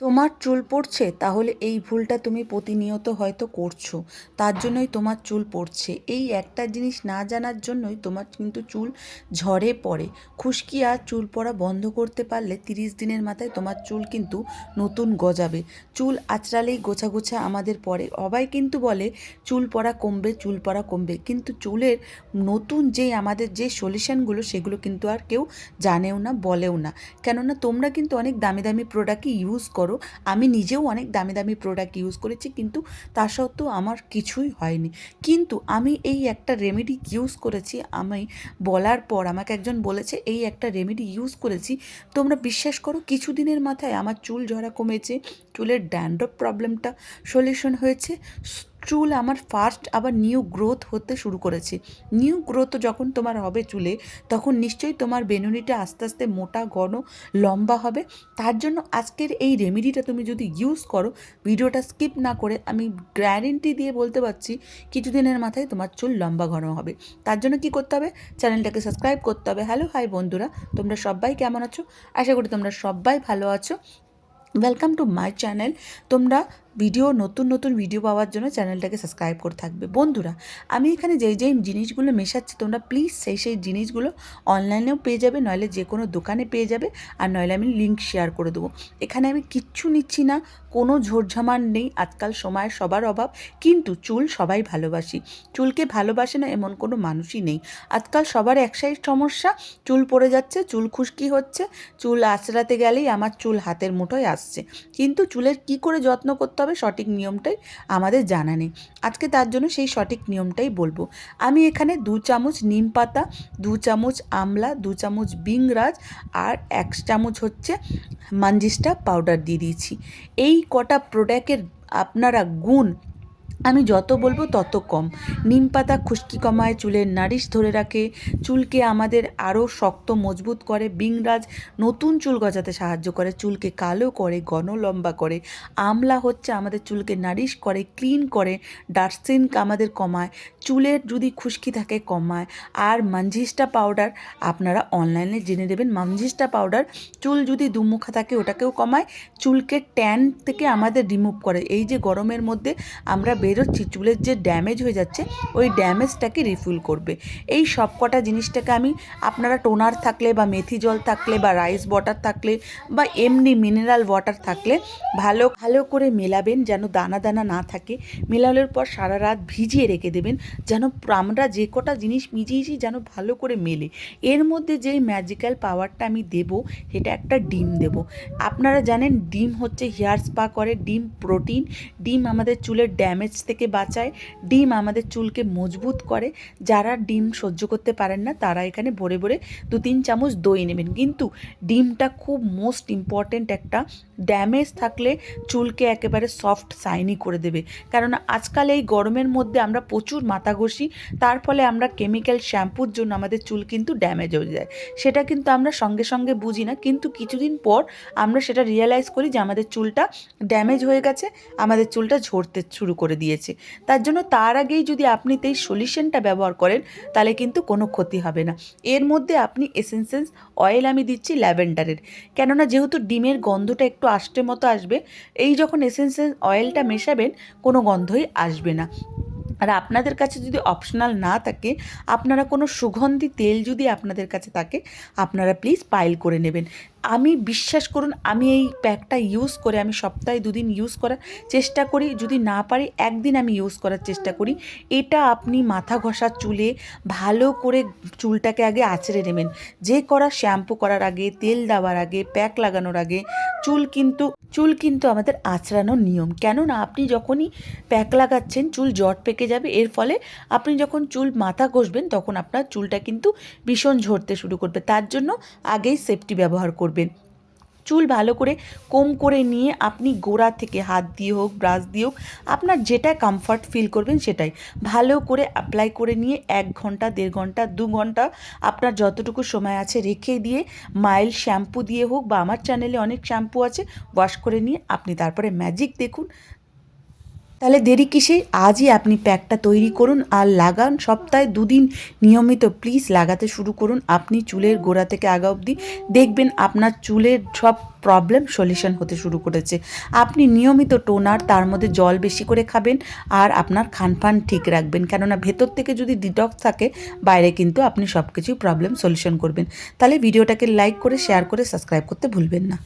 তোমার চুল পড়ছে, তাহলে এই ভুলটা তুমি প্রতিনিয়ত হয়তো করছো। তার জন্যই তোমার চুল পড়ছে। এই একটা জিনিস না জানার জন্যই তোমার কিন্তু চুল ঝরে পড়ে। খুশকি আর চুল পড়া বন্ধ করতে পারলে 30 দিনের মাথায় তোমার চুল কিন্তু নতুন গজাবে। চুল আঁচড়ালেই গোছা গোছা আমাদের পড়ে। সবাই কিন্তু বলে চুল পড়া কমবে, চুল পড়া কমবে, কিন্তু চুলের নতুন আমাদের যে সলিউশনগুলো সেগুলো কিন্তু আর কেউ জানেও না, বলেও না। কেননা তোমরা কিন্তু অনেক দামি দামি প্রোডাক্টই ইউজ করো। আমি নিজেও অনেক দামি দামি প্রোডাক্ট ইউজ করেছি, কিন্তু তা সত্ত্বেও আমার কিছুই হয়নি। কিন্তু আমি এই একটা রেমেডি ইউজ করেছি। আমি বলার পর আমাকে একজন বলেছে এই একটা রেমেডি ইউজ করেছি, তোমরা বিশ্বাস করো কিছুদিনের মাথায় আমার চুল ঝরা কমেছে, চুলের ড্যান্ড্রফ প্রবলেমটা সলিউশন হয়েছে। চুল আমার ফার্স্ট আবার নিউ গ্রোথ হতে শুরু করেছে। নিউ গ্রোথ যখন তোমার হবে চুলে, তখন নিশ্চয়ই তোমার বেনুনিটা আস্তে আস্তে মোটা ঘন লম্বা হবে। তার জন্য আজকের এই রেমেডিটা তুমি যদি ইউজ করো, ভিডিওটা স্কিপ না করে, আমি গ্যারেন্টি দিয়ে বলতে পারছি কিছুদিনের মাথায় তোমার চুল লম্বা ঘন হবে। তার জন্য কি করতে হবে? চ্যানেলটাকে সাবস্ক্রাইব করতে হবে। হ্যালো হাই বন্ধুরা, তোমরা সবাই কেমন আছো? আশা করি তোমরা সবাই ভালো আছো। Welcome to my channel. তোমরা নতুন নতুন ভিডিও পাওয়ার জন্য চ্যানেলটাকে সাবস্ক্রাইব করে থাকবে। বন্ধুরা, আমি এখানে যেই জিনিসগুলো মেশাচ্ছি, তোমরা প্লিজ সেই জিনিসগুলো অনলাইনেও পেয়ে যাবে, নইলে যে কোনো দোকানে পেয়ে যাবে, আর নইলে আমি লিঙ্ক শেয়ার করে দেবো। এখানে আমি কিচ্ছু নিচ্ছি না, কোনো ঝোড়ঝামার নেই। আজকাল সময়ের সবার অভাব, কিন্তু চুল সবাই ভালোবাসি। চুলকে ভালোবাসে না এমন কোনো মানুষই নেই। আজকাল সবার একটাই সমস্যা, চুল পড়ে যাচ্ছে, চুল খুশকি হচ্ছে। চুল আঁচড়াতে গেলেই আমার চুল হাতের মুঠোয় আসছে, কিন্তু চুলের কি করে যত্ন করতে হবে সঠিক নিয়মটাই আমাদের জানা নেই। আজকে তার জন্য সেই সঠিক নিয়মটাই বলবো। আমি এখানে 2 চামচ নিম পাতা, 2 চামচ আমলা, 2 চামচ বিংরাজ, আর 1 চামচ হচ্ছে মাঞ্জিস্টা পাউডার দিয়ে দিয়েছি। এই কটা প্রোডাক্টের আপনারা গুণ আমি যত বলবো তত কম। নিম পাতা খুশকি কমায়, চুলের নারিশ ধরে রাখে, চুলকে আমাদের আরও শক্ত মজবুত করে। বিংরাজ নতুন চুল গজাতে সাহায্য করে, চুলকে কালো করে, ঘন লম্বা করে। আমলা হচ্ছে আমাদের চুলকে নারিশ করে, ক্লিন করে, ডার্ক আমাদের কমায়, চুলের যদি খুশকি থাকে কমায়। আর মাঞ্জিস্টা পাউডার আপনারা অনলাইনে জেনে নেবেন। মাঞ্জিস্টা পাউডার চুল যদি দুমুখা থাকে ওটাকেও কমায়, চুলকে ট্যান থেকে আমাদের রিমুভ করে। এই যে গরমের মধ্যে আমরা বেরোচ্ছি, চুলের যে ড্যামেজ হয়ে যাচ্ছে ওই ড্যামেজটাকে রিফিল করবে। এই সব কটা জিনিসটাকে আমি, আপনারা টোনার থাকলে বা মেথি জল থাকলে বা রাইস ওয়াটার থাকলে বা এমনি মিনারেল ওয়াটার থাকলে ভালো ভালো করে মেলাবেন, যেন দানা দানা না থাকে। মেলানোর পর সারা রাত ভিজিয়ে রেখে দেবেন, যেন আমরা যে কটা জিনিস মিজিয়েছি যেন ভালো করে মেলে। এর মধ্যে যেই ম্যাজিক্যাল পাওয়ারটা আমি দেব, সেটা একটা ডিম দেব। আপনারা জানেন ডিম হচ্ছে হেয়ার স্পা করে, ডিম প্রোটিন, ডিম আমাদের চুলের ড্যামেজ থেকে বাঁচায়, ডিম আমাদের চুলকে মজবুত করে। যারা ডিম সহ্য করতে পারেন না তারা এখানে ভরে ভরে 2-3 চামচ দই নেবেন। কিন্তু ডিমটা খুব মোস্ট ইম্পর্ট্যান্ট, একটা ড্যামেজ থাকলে চুলকে একেবারে সফট শাইনি করে দেবে। কারণ আজকাল এই গরমের মধ্যে আমরা প্রচুর মাথা ঘষি, তার ফলে আমরা কেমিক্যাল শ্যাম্পুর জন্য আমাদের চুল কিন্তু ড্যামেজ হয়ে যায়। সেটা কিন্তু আমরা সঙ্গে সঙ্গে বুঝি না, কিন্তু কিছুদিন পর আমরা সেটা রিয়েলাইজ করি যে আমাদের চুলটা ড্যামেজ হয়ে গেছে, আমাদের চুলটা ঝরতে শুরু করে দিয়েছে। তার জন্য তার আগেই যদি আপনি এই সলিউশনটা ব্যবহার করেন, তাহলে কিন্তু কোনো ক্ষতি হবে না। এর মধ্যে আপনি এসেন্সেন্স অয়েল আমি দিচ্ছি ল্যাভেন্ডারের, কেননা যেহেতু ডিমের গন্ধটা একটু আষ্টে মতো আসবে, এই যখন এসেন্সেন্স অয়েলটা মেশাবেন কোনো গন্ধই আসবে না। আর আপনাদের কাছে যদি অপশনাল না থাকে, আপনারা কোনো সুগন্ধি তেল যদি আপনাদের কাছে থাকে, আপনারা প্লিজ পাইল করে নেবেন। আমি বিশ্বাস করুন, আমি এই প্যাকটা ইউজ করে আমি সপ্তাহে 2 দিন ইউজ করার চেষ্টা করি, যদি না পারি একদিন আমি ইউজ করার চেষ্টা করি। এটা আপনি মাথা ঘষার চুলে ভালো করে চুলটাকে আগে আঁচড়ে নেবেন। যে করা শ্যাম্পু করার আগে, তেল দেওয়ার আগে, প্যাক লাগানোর আগে চুল কিন্তু আমাদের আঁচড়ানোর নিয়ম। কেননা আপনি যখনই প্যাক লাগাচ্ছেন চুল জট পেকে যাবে, এর ফলে আপনি যখন চুল মাথা ঘষবেন তখন আপনার চুলটা কিন্তু ভীষণ ঝরতে শুরু করবে। তার জন্য আগেই সেফটি ব্যবহার করবেন। চুল ভালো করে কোম করে নিয়ে আপনি গোড়া থেকে হাত দিয়ে হোক, ব্রাশ দিয়ে হোক, আপনার যেটা কমফর্ট ফিল করবেন সেটাই ভালো করে অ্যাপ্লাই করে নিয়ে 1 ঘন্টা, 1.5 ঘন্টা, 2 ঘন্টা আপনার যতটুকু সময় আছে রেখে দিয়ে মাইল্ড শ্যাম্পু দিয়ে হোক, বা আমার চ্যানেলে অনেক শ্যাম্পু আছে, ওয়াশ করে নিয়ে আপনি তারপরে ম্যাজিক দেখুন। তাহলে দেরি কিসে, আজই আপনি প্যাকটা তৈরি করুন আর লাগান। সপ্তাহে 2 দিন নিয়মিত প্লিজ লাগাতে শুরু করুন। আপনি চুলের গোড়া থেকে আগা অবধি দেখবেন আপনার চুলের সব প্রবলেম সলিউশন হতে শুরু করেছে। আপনি নিয়মিত টোনার, তার মধ্যে জল বেশি করে খাবেন আর আপনার খানপান ঠিক রাখবেন, কেননা ভেতর থেকে যদি ডিটক্স থাকে বাইরে কিন্তু আপনি সব কিছুই প্রবলেম সলিউশন করবেন। তাহলে ভিডিওটাকে লাইক করে, শেয়ার করে, সাবস্ক্রাইব করতে ভুলবেন না।